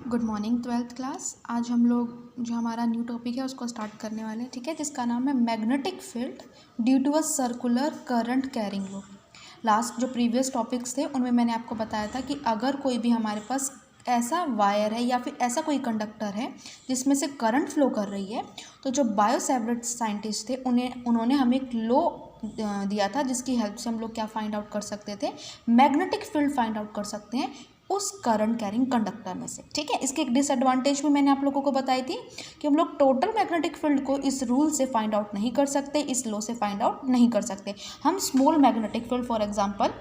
Good morning twelfth class. आज हम लोग जो हमारा न्यू टॉपिक है उसको स्टार्ट करने वाले हैं, ठीक है, जिसका नाम है magnetic field due to a circular current carrying loop. Last जो प्रीवियस टॉपिक्स थे उनमें मैंने आपको बताया था कि अगर कोई भी हमारे पास ऐसा वायर है या फिर ऐसा कोई कंडक्टर है जिसमें से करंट फ्लो कर रही है, तो जो बायोसेवर्ट साइंटिस्ट थे उन्होंने हमें एक लॉ दिया था जिसकी हेल्प से हम लोग क्या फाइंड आउट कर सकते थे, मैग्नेटिक फील्ड फाइंड आउट कर सकते हैं उस करंट कैरिंग कंडक्टर में से, ठीक है। इसके एक डिसएडवांटेज भी मैंने आप लोगों को बताई थी कि हम लोग टोटल मैग्नेटिक फील्ड को इस रूल से फाइंड आउट नहीं कर सकते, इस लॉ से फाइंड आउट नहीं कर सकते। हम small magnetic field for example,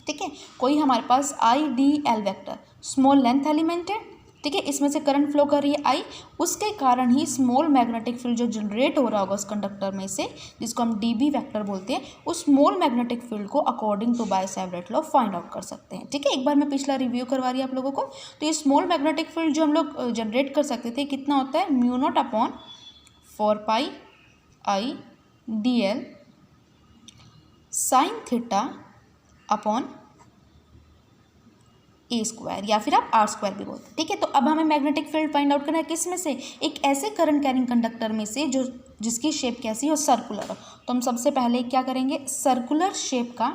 ठीक है, कोई हमारे पास I D L vector small length element है, ठीक है, इसमें से करंट फ्लो कर रही है आई, उसके कारण ही स्मॉल मैग्नेटिक फील्ड जो जनरेट हो रहा होगा उस कंडक्टर में से, जिसको हम डी बी वैक्टर बोलते हैं, उस स्मॉल मैग्नेटिक फील्ड को according to Biot Savart law find out कर सकते हैं, ठीक है। एक बार मैं पिछला रिव्यू करवा रही हूँ आप लोगों को। तो ये स्मॉल मैग्नेटिक फील्ड जो हम लोग जनरेट कर सकते थे कितना होता है, mu naught upon 4 pi I D L sine theta upon a square, या फिर आप आर स्क्वायर भी बोलते हैं, ठीक है। तो अब हमें मैग्नेटिक फील्ड फाइंड आउट करना है किस में से, एक ऐसे करंट कैरिंग कंडक्टर में से जो जिसकी शेप कैसी हो, सर्कुलर हो। तो हम सबसे पहले क्या करेंगे, सर्कुलर शेप का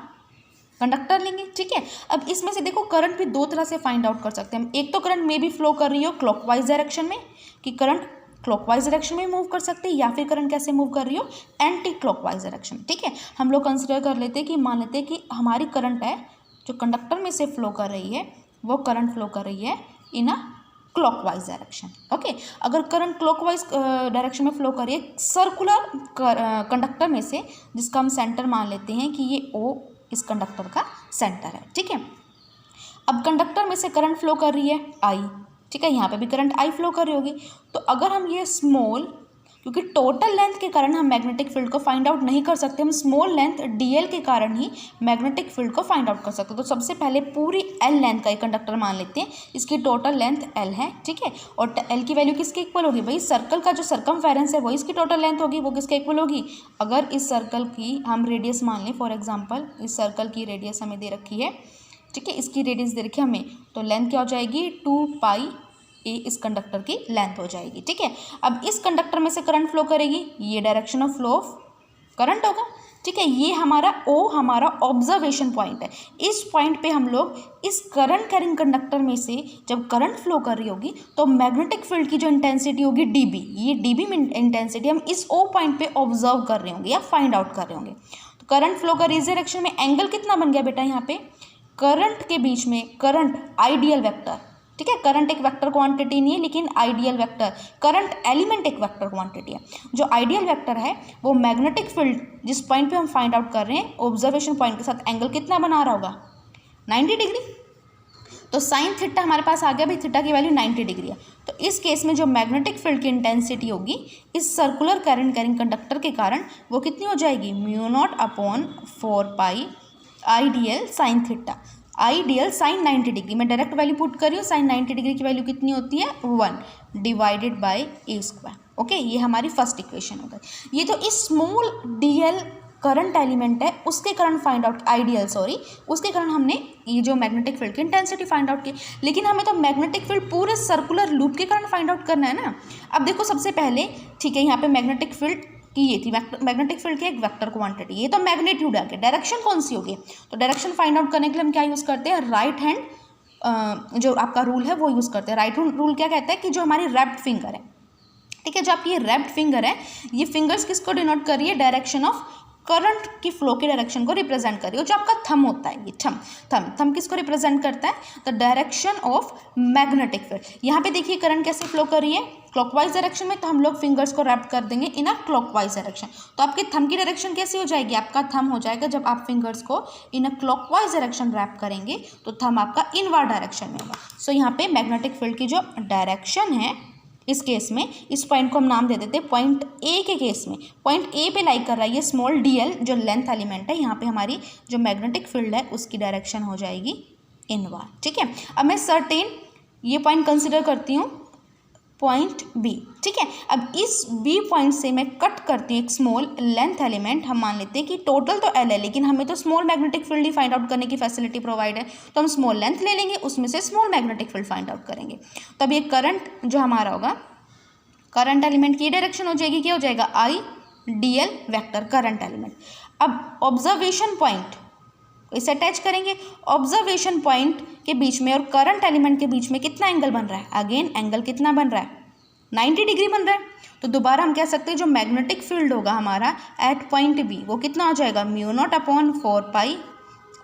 कंडक्टर लेंगे, ठीक है। अब इसमें से देखो करंट भी दो तरह से फाइंड आउट कर सकते हैं हम। एक तो करंट में भी फ्लो कर रही हो क्लॉकवाइज डायरेक्शन में, कि करंट क्लॉकवाइज डायरेक्शन में मूव कर सकती है, या फिर करंट कैसे मूव कर रही हो, एंटी क्लॉकवाइज डायरेक्शन, ठीक है। हम लोग कंसिडर कर लेते हैं कि मान लेते हैं कि हमारी करंट है जो कंडक्टर में से फ्लो कर रही है, वो करंट फ्लो कर रही है इन अ क्लॉकवाइज डायरेक्शन, ओके। अगर करंट क्लॉकवाइज डायरेक्शन में फ्लो कर रही है सर्कुलर कंडक्टर में से, जिसका हम सेंटर मान लेते हैं कि ये ओ इस कंडक्टर का सेंटर है, ठीक है। अब कंडक्टर में से करंट फ्लो कर रही है आई, ठीक है, यहाँ पे भी करंट आई फ्लो कर रही होगी। तो अगर हम ये स्मॉल, क्योंकि टोटल लेंथ के कारण हम मैग्नेटिक फील्ड को फाइंड आउट नहीं कर सकते, हम स्मॉल लेंथ डीएल के कारण ही मैग्नेटिक फील्ड को फाइंड आउट कर सकते हैं। तो सबसे पहले पूरी एल लेंथ का एक कंडक्टर मान लेते हैं, इसकी टोटल लेंथ एल है, ठीक है। और एल की वैल्यू किसके इक्वल होगी, भाई सर्कल का जो सर्कमफेरेंस है वो इसकी टोटल लेंथ होगी, वो किसके इक्वल होगी। अगर इस सर्कल की हम रेडियस मान लें, फॉर एग्जाम्पल इस सर्कल की रेडियस हमें दे रखी है, ठीक है, इसकी रेडियस दे रखी है हमें, तो लेंथ क्या हो जाएगी, 2 पाई ए इस कंडक्टर की लेंथ हो जाएगी, ठीक है। अब इस कंडक्टर में से करंट फ्लो करेगी, ये direction of flow of current होगा, ठीक है। ये हमारा ओ हमारा ऑब्जर्वेशन पॉइंट है। इस पॉइंट पे हम लोग इस करंट कैरिंग कंडक्टर में से जब करंट फ्लो कर रही होगी तो मैग्नेटिक फील्ड की जो इंटेंसिटी होगी डीबी, ये डीबी में इंटेंसिटी हम इस ओ पॉइंट पे ऑब्जर्व कर रहे होंगे या फाइंड आउट कर रहे होंगे। तो करंट फ्लो कर इस डायरेक्शन में, एंगल कितना बन गया बेटा, यहाँ पे करंट के बीच में करंट आइडियल वेक्टर, ठीक है। करंट एक वेक्टर क्वांटिटी नहीं है, लेकिन आइडियल वेक्टर, करंट एलिमेंट एक वेक्टर क्वांटिटी है। जो आइडियल वेक्टर है वो मैग्नेटिक फील्ड जिस पॉइंट पे हम फाइंड आउट कर रहे हैं ऑब्जर्वेशन पॉइंट के साथ एंगल कितना बना रहा होगा, 90 डिग्री। तो साइन थीटा हमारे पास आ गया, भाई थीटा की वैल्यू 90 डिग्री है। तो इस केस में जो मैग्नेटिक फील्ड की इंटेंसिटी होगी इस सर्कुलर करंट कैरिंग कंडक्टर के कारण वो कितनी हो जाएगी, mu naught upon 4 pi I D L sine theta, I D L sign 90 degree, मैं डायरेक्ट वैल्यू पुट कर रही हूँ, साइन 90 डिग्री की वैल्यू कितनी होती है, 1 divided by a square, okay. ये हमारी फर्स्ट इक्वेशन हो गई। ये तो इस small D L current element है उसके कारण फाइंड आउट, आइडियल सॉरी, उसके कारण हमने ये जो मैग्नेटिक फील्ड की इंटेंसिटी फाइंड आउट की। लेकिन हमें तो मैग्नेटिक फील्ड पूरे सर्कुलर लूप के कारण फाइंड आउट करना है ना। अब देखो सबसे पहले, ठीक है, यहाँ पे मैग्नेटिक फील्ड कि ये थी मैग्नेटिक फील्ड की एक वेक्टर क्वांटिटी, ये तो मैग्नीट्यूड आ गया, डायरेक्शन कौन सी होगी, तो डायरेक्शन फाइंड आउट करने के लिए हम क्या यूज़ करते हैं, राइट हैंड जो आपका रूल है वो यूज़ करते हैं। राइट हैंड रूल क्या कहता है कि जो हमारी रैप्ड फिंगर है, ठीक है, जो आपकी ये रैप्ड फिंगर है, ये फिंगर्स किसको डिनोट कर रही है, डायरेक्शन ऑफ करंट की फ्लो की डायरेक्शन को रिप्रेजेंट करिए। जो आपका थम होता है, ये थम किसको रिप्रेजेंट करता है, the direction of magnetic field. यहाँ पे देखिए करंट कैसे फ्लो कर रही है, क्लॉकवाइज डायरेक्शन में, तो हम लोग फिंगर्स को रैप कर देंगे इन अ क्लॉकवाइज डायरेक्शन। तो आपके थम की डायरेक्शन कैसी हो जाएगी, आपका थम हो जाएगा, जब आप फिंगर्स को इन अ क्लॉकवाइज डायरेक्शन रैप करेंगे तो थम आपका इनवर्ड डायरेक्शन में होगा। सो यहाँ पे मैग्नेटिक फील्ड की जो डायरेक्शन है, इस केस में इस पॉइंट को हम नाम दे देते हैं पॉइंट ए के केस में, पॉइंट ए पे लाइक कर रहा है ये स्मॉल डी एल जो लेंथ एलिमेंट है, यहाँ पे हमारी जो मैग्नेटिक फील्ड है उसकी डायरेक्शन हो जाएगी इनवर्ड, ठीक है। अब मैं सर्टेन ये पॉइंट कंसिडर करती हूँ पॉइंट बी। ठीक है, अब इस बी पॉइंट से मैं कट करती हूँ एक स्मॉल लेंथ एलिमेंट। हम मान लेते हैं कि टोटल तो एल है, लेकिन हमें तो स्मॉल मैग्नेटिक फील्ड ही फाइंड आउट करने की फैसिलिटी प्रोवाइड है, तो हम स्मॉल लेंथ ले लेंगे, उसमें से small magnetic field find out करेंगे। तो अब ये करंट जो हमारा होगा, करंट एलिमेंट की डायरेक्शन हो जाएगी, क्या हो जाएगा, आई D L vector current element. अब ऑब्जर्वेशन पॉइंट इसे अटैच करेंगे, ऑब्जर्वेशन पॉइंट के बीच में और करंट एलिमेंट के बीच में कितना एंगल बन रहा है, अगेन एंगल कितना बन रहा है, 90 डिग्री बन रहा है। तो दोबारा हम कह सकते हैं जो मैग्नेटिक फील्ड होगा हमारा एट पॉइंट बी वो कितना हो जाएगा, mu naught upon 4 pi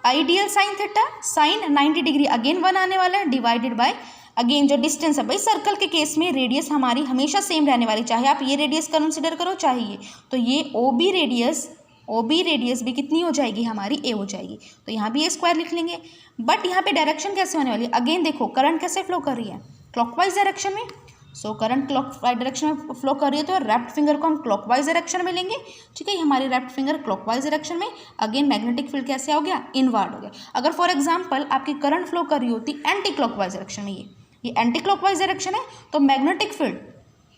ideal sine theta, sine 90 degree again 1 आने वाला है, डिवाइडेड बाय अगेन जो डिस्टेंस है, भाई सर्कल के केस में रेडियस हमारी हमेशा सेम रहने वाली, चाहे आप ये रेडियस कंसिडर करो चाहे ये, तो ये ओ बी रेडियस भी कितनी हो जाएगी हमारी, ए हो जाएगी, तो यहाँ भी ए स्क्वायर लिख लेंगे। बट यहाँ पे डायरेक्शन कैसे होने वाली है, अगेन देखो करंट कैसे फ्लो कर रही है, क्लॉकवाइज डायरेक्शन में। सो करंट क्लॉकवाइज डायरेक्शन में फ्लो कर रही है, तो लेफ्ट फिंगर को हम क्लॉकवाइज डायरेक्शन में लेंगे। ठीक है, हमारी लेफ्ट फिंगर क्लॉकवाइज डायरेक्शन में, अगेन मैग्नेटिक फील्ड कैसे हो गया, इनवर्ड हो गया। अगर फॉर एग्जांपल आपकी करंट फ्लो कर रही होती एंटी क्लॉकवाइज डायरेक्शन में, ये एंटी क्लॉकवाइज डायरेक्शन है, तो मैग्नेटिक फील्ड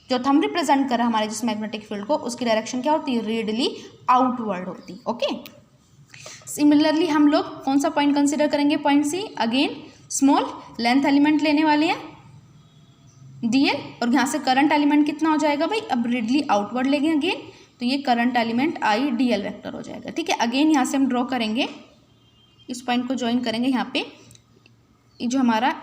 जो थंब रिप्रेजेंट कर रहा है हमारे जिस मैग्नेटिक फील्ड को, उसकी डायरेक्शन क्या होती है, रेडियली आउटवर्ड होती। ओके, सिमिलरली हम लोग कौन सा पॉइंट कंसिडर करेंगे, point C, again small length element लेने वाले हैं डीएल, और यहाँ से करंट एलिमेंट कितना हो जाएगा भाई, अब रेडियली आउटवर्ड लेंगे अगेन, तो ये current element I D L vector हो जाएगा। ठीक है, अगेन यहाँ से हम ड्रॉ करेंगे, इस पॉइंट को ज्वाइन करेंगे यहाँ पे, ये जो हमारा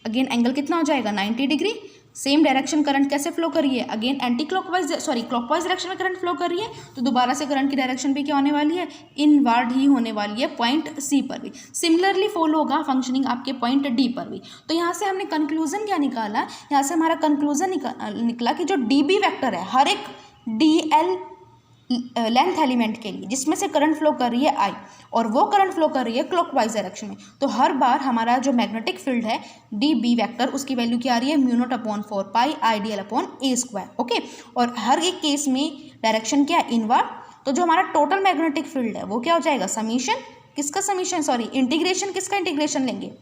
अगेन एंगल कितना हो जाएगा, 90 डिग्री। सेम डायरेक्शन करंट कैसे फ्लो कर रही है, again anti clockwise clockwise direction में करंट फ्लो कर रही है, तो दोबारा से करंट की डायरेक्शन भी क्या होने वाली है, इनवर्ड ही होने वाली है पॉइंट सी पर भी। सिमिलरली फॉलो होगा फंक्शनिंग आपके पॉइंट डी पर भी। तो यहाँ से हमने कंक्लूजन क्या निकाला, यहाँ से हमारा कंक्लूजन निकला कि जो डी बी वैक्टर है हर एक डी एल लेंथ एलिमेंट के लिए जिसमें से करंट फ्लो कर रही है आई, और वो करंट फ्लो कर रही है क्लॉकवाइज डायरेक्शन में, तो हर बार हमारा जो मैग्नेटिक फील्ड है डी बी वैक्टर उसकी वैल्यू क्या आ रही है, mu naught upon 4 pi I D L upon a square. Okay, और हर एक केस में डायरेक्शन क्या है, इनवर्ड। तो जो हमारा टोटल मैग्नेटिक फील्ड है वो क्या हो जाएगा, समीशन किसका, समीशन सॉरी इंटीग्रेशन किसका, इंटीग्रेशन लेंगे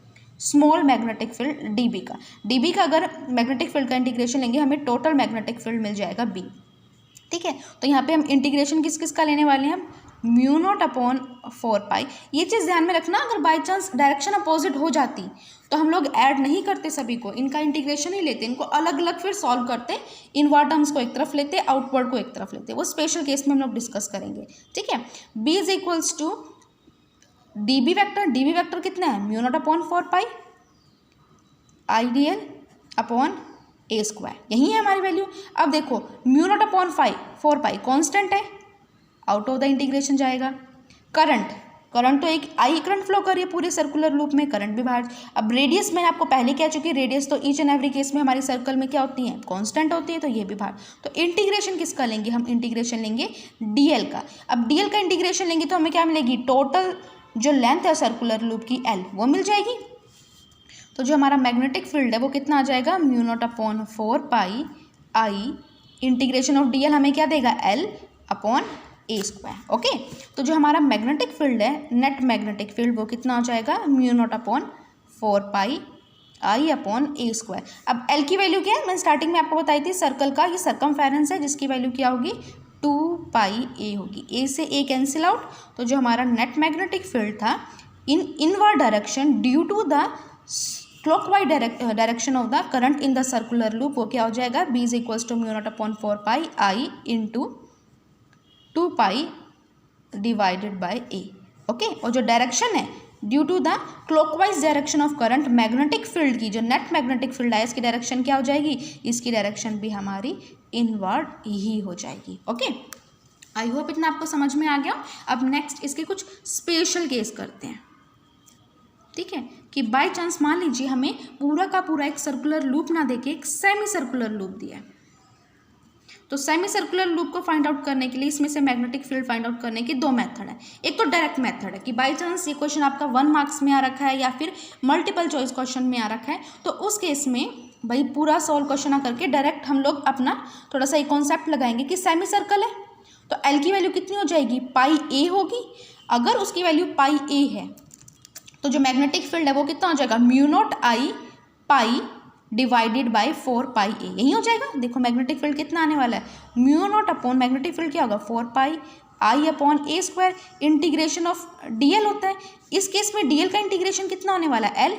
small magnetic field D B का अगर मैग्नेटिक फील्ड का इंटीग्रेशन लेंगे हमें टोटल मैग्नेटिक फील्ड मिल जाएगा बी। ठीक है, तो यहाँ पे हम इंटीग्रेशन किस का लेने वाले हैं, हम म्यू नॉट अपॉन 4 पाई। ये चीज़ ध्यान में रखना, अगर बाई चांस डायरेक्शन अपोजिट हो जाती तो हम लोग ऐड नहीं करते सभी को, इनका इंटीग्रेशन ही लेते, इनको अलग अलग फिर सॉल्व करते, इनवर्ड टर्म्स को एक तरफ लेते, आउटवर्ड को एक तरफ लेते, वो स्पेशल केस में हम लोग डिस्कस करेंगे। ठीक है, B is equals to D B vector कितना है, mu naught upon 4 pi I D L upon a square, यही है हमारी वैल्यू। अब देखो mu naught upon 4 pi constant है, आउट ऑफ द इंटीग्रेशन जाएगा। करंट तो एक आई करंट फ्लो कर रही है पूरे सर्कुलर लूप में, करंट भी बाहर। अब रेडियस मैंने आपको पहले कह चुकी है, रेडियस तो ईच एंड एवरी केस में हमारी सर्कल में क्या होती है, कांस्टेंट होती है, तो ये भी बाहर। तो इंटीग्रेशन किसका लेंगे, हम इंटीग्रेशन लेंगे डीएल का। अब डीएल का इंटीग्रेशन लेंगे तो हमें क्या मिलेगी, टोटल जो लेंथ है सर्कुलर लूप की एल वो मिल जाएगी। तो जो हमारा मैग्नेटिक फील्ड है वो कितना आ जाएगा, mu naught upon 4 pi I integration of DL हमें क्या देगा, L upon a square. Okay, तो जो हमारा मैग्नेटिक फील्ड है, नेट मैग्नेटिक फील्ड वो कितना हो जाएगा, mu naught upon 4 pi I upon a square. अब एल की वैल्यू क्या है, मैं स्टार्टिंग में आपको बताई थी, सर्कल का ये सर्कमफेरेंस है जिसकी वैल्यू क्या होगी, 2 पाई ए होगी, ए से ए कैंसिल आउट। तो जो हमारा नेट मैग्नेटिक फील्ड था in inward direction due to the clockwise direction of the current in the circular loop वो क्या हो जाएगा, B is equals to mu naught upon 4 pi I into 2 pi divided by a. Okay, और जो direction है due to the clockwise direction of current magnetic field की, जो net magnetic field है इसकी डायरेक्शन क्या हो जाएगी, इसकी डायरेक्शन भी हमारी इनवर्ड ही हो जाएगी। ओके, आई होप इतना आपको समझ में आ गया। अब नेक्स्ट इसके कुछ स्पेशल केस करते हैं। ठीक है, कि बाय चांस मान लीजिए हमें पूरा का पूरा एक सर्कुलर लूप ना देके एक सेमी सर्कुलर लूप दिया है, तो सेमी सर्कुलर लूप को फाइंड आउट करने के लिए इसमें से मैग्नेटिक फील्ड फाइंड आउट करने के 2 मेथड है। एक तो डायरेक्ट मेथड है कि बाय चांस ये क्वेश्चन आपका 1 मार्क्स में आ रखा है या फिर मल्टीपल चॉइस क्वेश्चन में आ रखा है, तो उस केस में भाई पूरा सॉल्व क्वेश्चन ना करके डायरेक्ट हम लोग अपना थोड़ा सा एक कॉन्सेप्ट लगाएंगे कि सेमी सर्कल है तो एल की वैल्यू कितनी हो जाएगी, पाई ए होगी। अगर उसकी वैल्यू पाई ए है तो जो मैग्नेटिक फील्ड है वो कितना हो जाएगा, mu not I pi divided bye 4 पाई ए, यही हो जाएगा। देखो मैग्नेटिक फील्ड कितना आने वाला है, mu naught upon magnetic field क्या होगा 4 pi I upon a square, integration of DL होता है। इस केस में डीएल का इंटीग्रेशन कितना होने वाला है एल,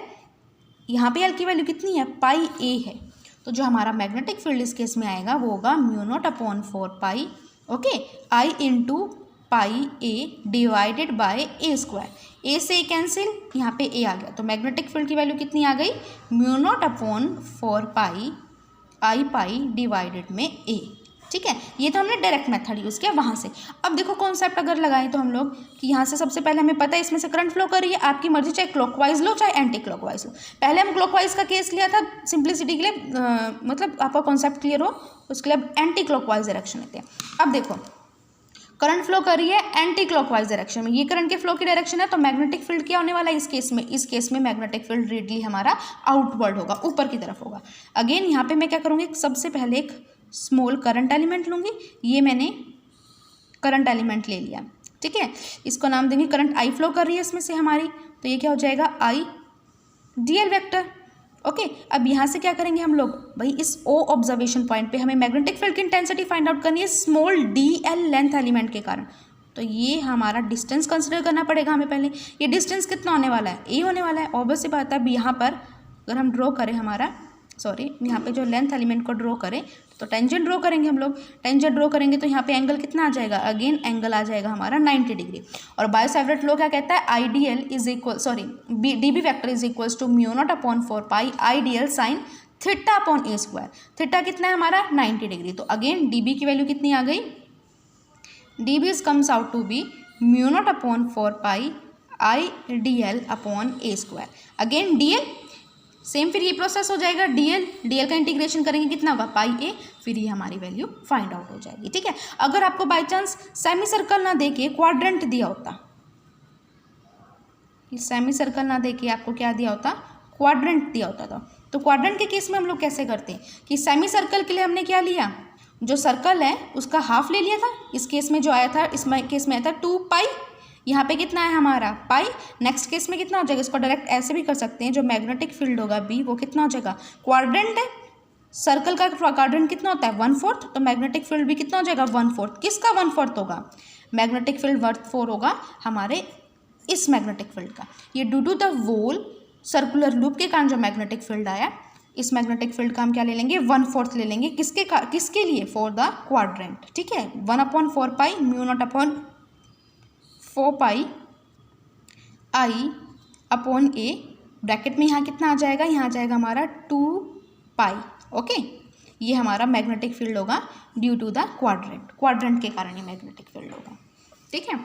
यहाँ पे एल की वैल्यू कितनी है पाई ए है, तो जो हमारा मैग्नेटिक फील्ड इस केस में आएगा वो होगा mu naught upon 4 pi okay I into pi a divided by a square, a से कैंसिल, यहाँ पे ए आ गया, तो मैग्नेटिक फील्ड की वैल्यू कितनी आ गई म्यू नॉट अपॉन 4 पाई आई पाई डिवाइडेड में ए। ठीक है, ये तो हमने डायरेक्ट मेथड यूज़ किया वहाँ से। अब देखो कॉन्सेप्ट अगर लगाएं तो हम लोग कि यहाँ से सबसे पहले हमें पता है इसमें से करंट फ्लो कर रही है, आपकी मर्जी चाहे क्लॉकवाइज लो चाहे एंटी क्लॉकवाइज लो। पहले हम क्लॉकवाइज का केस लिया था सिंप्लिसिटी के लिए, मतलब आपका कॉन्सेप्ट क्लियर हो उसके लिए अब एंटी क्लॉकवाइज डायरेक्शन लेते हैं। अब देखो करंट फ्लो कर रही है एंटी क्लॉकवाइज डायरेक्शन में, ये करंट के फ्लो की डायरेक्शन है, तो मैग्नेटिक फील्ड क्या होने वाला है इस केस में मैग्नेटिक फील्ड रेडली हमारा आउटवर्ड होगा, ऊपर की तरफ होगा। अगेन यहाँ पे मैं क्या करूँगी, सबसे पहले एक स्मॉल करंट एलिमेंट लूँगी, ये मैंने करंट एलिमेंट ले लिया। ठीक है, इसको नाम देंगे करंट आई फ्लो कर रही है इसमें से हमारी, तो ये क्या हो जाएगा आई डी एल वैक्टर। ओके, अब यहाँ से क्या करेंगे हम लोग, भाई इस ओ ऑब्जर्वेशन पॉइंट पे हमें मैग्नेटिक फील्ड की इंटेंसिटी फाइंड आउट करनी है small D L length element के कारण, तो ये हमारा डिस्टेंस कंसिडर करना पड़ेगा हमें पहले। ये डिस्टेंस कितना होने वाला है ए होने वाला है, ऑब्वियस सी बात है। अब यहाँ पर अगर हम ड्रॉ करें यहाँ पे जो लेंथ एलिमेंट को ड्रॉ करें तो टेंजेंट ड्रॉ करेंगे हम लोग, टेंजेंट ड्रॉ करेंगे तो यहाँ पे एंगल कितना आ जाएगा, अगेन एंगल आ जाएगा हमारा 90 डिग्री। और बायो सावर्ट लॉ क्या कहता है, I D L is equal D B vector is equals to mu naught upon 4 pi I D L sine theta upon a square. Theta कितना है हमारा 90 डिग्री, तो अगेन डी बी की value कितनी आ गई, D B comes out to be mu naught upon 4 pi I D L upon a square. Again D L same, फिर ये प्रोसेस हो जाएगा डीएल का इंटीग्रेशन करेंगे कितना होगा पाई ए, फिर ये हमारी वैल्यू फाइंड आउट हो जाएगी। ठीक है, अगर आपको बाय चांस सेमी सर्कल ना देके क्वाड्रेंट दिया होता, सेमी सर्कल ना देके आपको क्या दिया होता, क्वाड्रेंट दिया होता था, तो क्वाड्रेंट के केस में हम लोग कैसे करते हैं कि सेमी सर्कल के लिए हमने क्या लिया, जो सर्कल है उसका हाफ ले लिया था, इस केस में जो आया था, इस केस में आया था 2 पाई, यहाँ पे कितना है हमारा पाई। नेक्स्ट केस में कितना हो जाएगा, इसको डायरेक्ट ऐसे भी कर सकते हैं, जो मैग्नेटिक फील्ड होगा बी वो कितना हो जाएगा, क्वाड्रेंट है, सर्कल का क्वाड्रेंट कितना होता है 1/4, तो मैग्नेटिक फील्ड भी कितना हो जाएगा 1/4, किसका 1/4 होगा, मैग्नेटिक फील्ड 1/4 होगा हमारे इस मैग्नेटिक फील्ड का। ये due to the whole circular loop के कारण जो मैग्नेटिक फील्ड आया, इस मैग्नेटिक फील्ड का हम क्या ले लेंगे 1/4 ले लेंगे, किसके लिए, फॉर द क्वाड्रेंट। ठीक है, 1/4 पाई mu naught upon 4 pi I upon A, bracket में यहाँ कितना आ जाएगा, यहाँ आ जाएगा हमारा 2 पाई। ओके, ये हमारा मैग्नेटिक फील्ड होगा ड्यू टू द क्वाड्रेंट के कारण ये मैग्नेटिक फील्ड होगा। ठीक है।